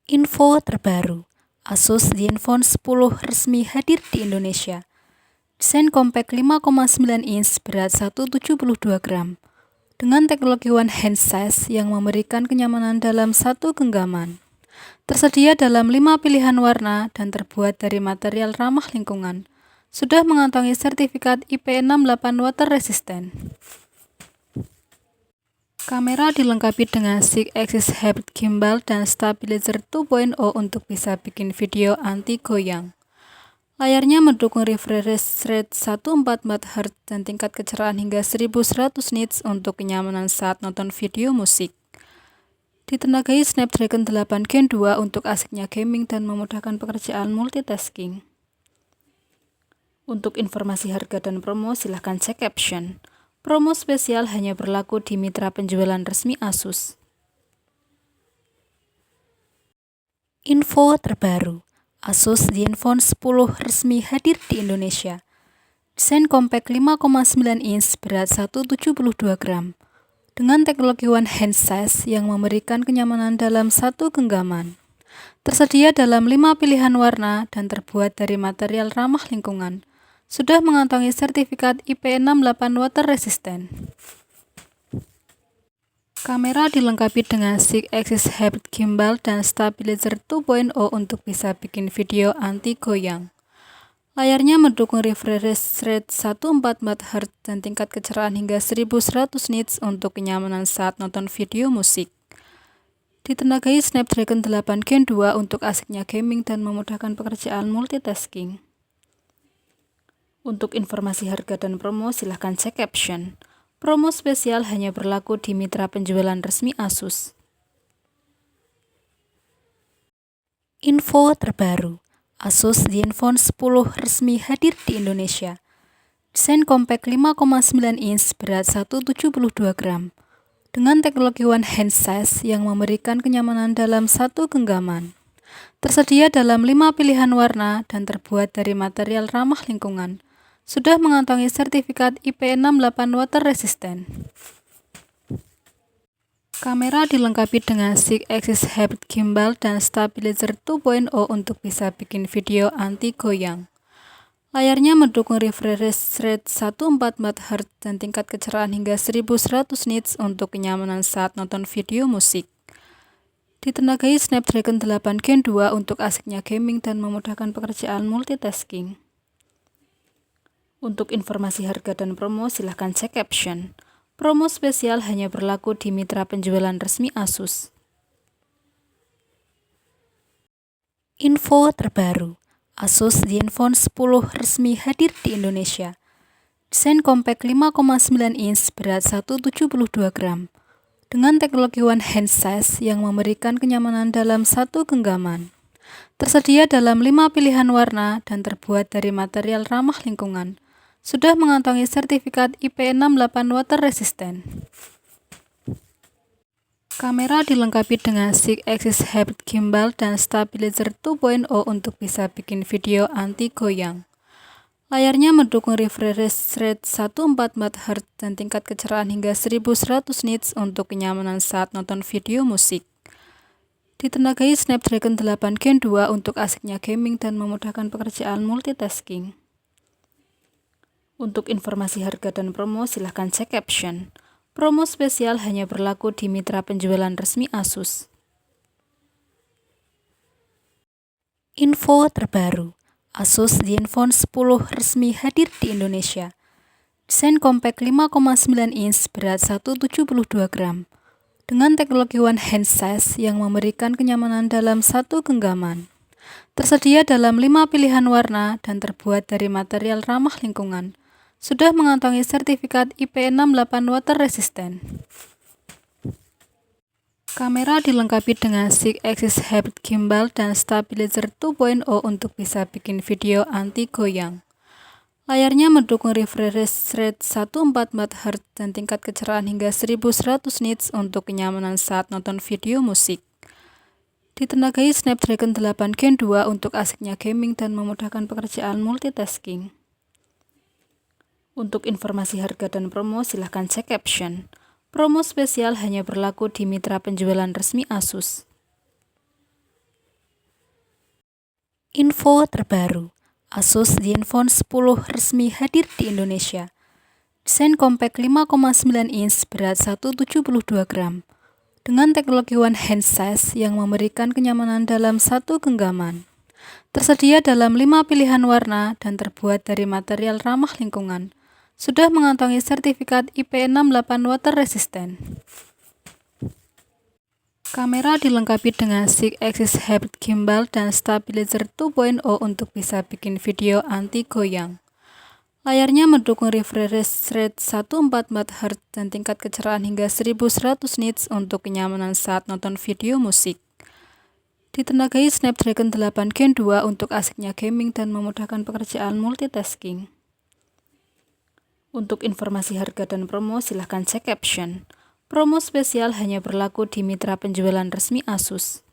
Info terbaru, Asus Zenfone 10 resmi hadir di Indonesia. Desain compact 5,9 inch berat 172 gram dengan teknologi one hand size yang memberikan kenyamanan dalam satu genggaman. Tersedia dalam 5 pilihan warna dan terbuat dari material ramah lingkungan. Sudah mengantongi sertifikat IP68 water resistant. Kamera dilengkapi dengan 6-axis hybrid gimbal dan stabilizer 2.0 untuk bisa bikin video anti goyang. Layarnya mendukung refresh rate 144 Hz dan tingkat kecerahan hingga 1100 nits untuk kenyamanan saat nonton video musik. Ditenagai Snapdragon 8 Gen 2 untuk asiknya gaming dan memudahkan pekerjaan multitasking. Untuk informasi harga dan promo silahkan cek caption. Promo spesial hanya berlaku di mitra penjualan resmi Asus. Info terbaru, Asus Zenfone 10 resmi hadir di Indonesia. Desain compact 5,9 inch berat 172 gram dengan teknologi one hand size yang memberikan kenyamanan dalam satu genggaman. Tersedia dalam 5 pilihan warna dan terbuat dari material ramah lingkungan. Sudah mengantongi sertifikat IP68 water resistant. Kamera dilengkapi dengan 6-axis hybrid gimbal dan stabilizer 2.0 untuk bisa bikin video anti goyang. Layarnya mendukung refresh rate 144 Hz dan tingkat kecerahan hingga 1100 nits untuk kenyamanan saat nonton video musik. Ditenagai Snapdragon 8 Gen 2 untuk asiknya gaming dan memudahkan pekerjaan multitasking. Untuk informasi harga dan promo silahkan cek caption. Promo spesial hanya berlaku di mitra penjualan resmi Asus. Info terbaru, Asus Zenfone 10 resmi hadir di Indonesia. Desain compact 5,9 inch berat 172 gram dengan teknologi one hand size yang memberikan kenyamanan dalam satu genggaman. Tersedia dalam 5 pilihan warna dan terbuat dari material ramah lingkungan. Sudah mengantongi sertifikat IP68 water resistant. Kamera dilengkapi dengan 6-axis hybrid gimbal dan stabilizer 2.0 untuk bisa bikin video anti goyang. Layarnya mendukung refresh rate 144 Hz dan tingkat kecerahan hingga 1100 nits untuk kenyamanan saat nonton video musik. Ditenagai Snapdragon 8 Gen 2 untuk asiknya gaming dan memudahkan pekerjaan multitasking. Untuk informasi harga dan promo silahkan cek caption. Promo spesial hanya berlaku di mitra penjualan resmi Asus. Info terbaru, Asus Zenfone 10 resmi hadir di Indonesia. Desain compact 5,9 inch berat 172 gram dengan teknologi one hand size yang memberikan kenyamanan dalam satu genggaman. Tersedia dalam 5 pilihan warna dan terbuat dari material ramah lingkungan. Sudah mengantongi sertifikat IP68 water resistant. Kamera dilengkapi dengan 6-axis hybrid gimbal dan stabilizer 2.0 untuk bisa bikin video anti goyang. Layarnya mendukung refresh rate 144 Hz dan tingkat kecerahan hingga 1100 nits untuk kenyamanan saat nonton video musik. Ditenagai Snapdragon 8 Gen 2 untuk asiknya gaming dan memudahkan pekerjaan multitasking. Untuk informasi harga dan promo silahkan cek caption. Promo spesial hanya berlaku di mitra penjualan resmi Asus. Info terbaru, Asus Zenfone 10 resmi hadir di Indonesia. Desain compact 5,9 inch berat 172 gram dengan teknologi one hand size yang memberikan kenyamanan dalam satu genggaman. Tersedia dalam 5 pilihan warna dan terbuat dari material ramah lingkungan. Sudah mengantongi sertifikat IP68 water resistant. Kamera dilengkapi dengan 6-axis hybrid gimbal dan stabilizer 2.0 untuk bisa bikin video anti goyang. Layarnya mendukung refresh rate 144 Hz dan tingkat kecerahan hingga 1100 nits untuk kenyamanan saat nonton video musik. Ditenagai Snapdragon 8 Gen 2 untuk asiknya gaming dan memudahkan pekerjaan multitasking. Untuk informasi harga dan promo silahkan cek caption. Promo spesial hanya berlaku di mitra penjualan resmi Asus. Info terbaru, Asus Zenfone 10 resmi hadir di Indonesia. Desain compact 5,9 inch berat 172 gram. Dengan teknologi one hand size yang memberikan kenyamanan dalam satu genggaman. Tersedia dalam 5 pilihan warna dan terbuat dari material ramah lingkungan. Sudah mengantongi sertifikat IP68 water resistant. Kamera dilengkapi dengan 6-axis hybrid gimbal dan stabilizer 2.0 untuk bisa bikin video anti goyang. Layarnya mendukung refresh rate 144 Hz dan tingkat kecerahan hingga 1100 nits untuk kenyamanan saat nonton video musik. Ditenagai Snapdragon 8 Gen 2 untuk asiknya gaming dan memudahkan pekerjaan multitasking. Untuk informasi harga dan promo silahkan cek caption. Promo spesial hanya berlaku di mitra penjualan resmi Asus.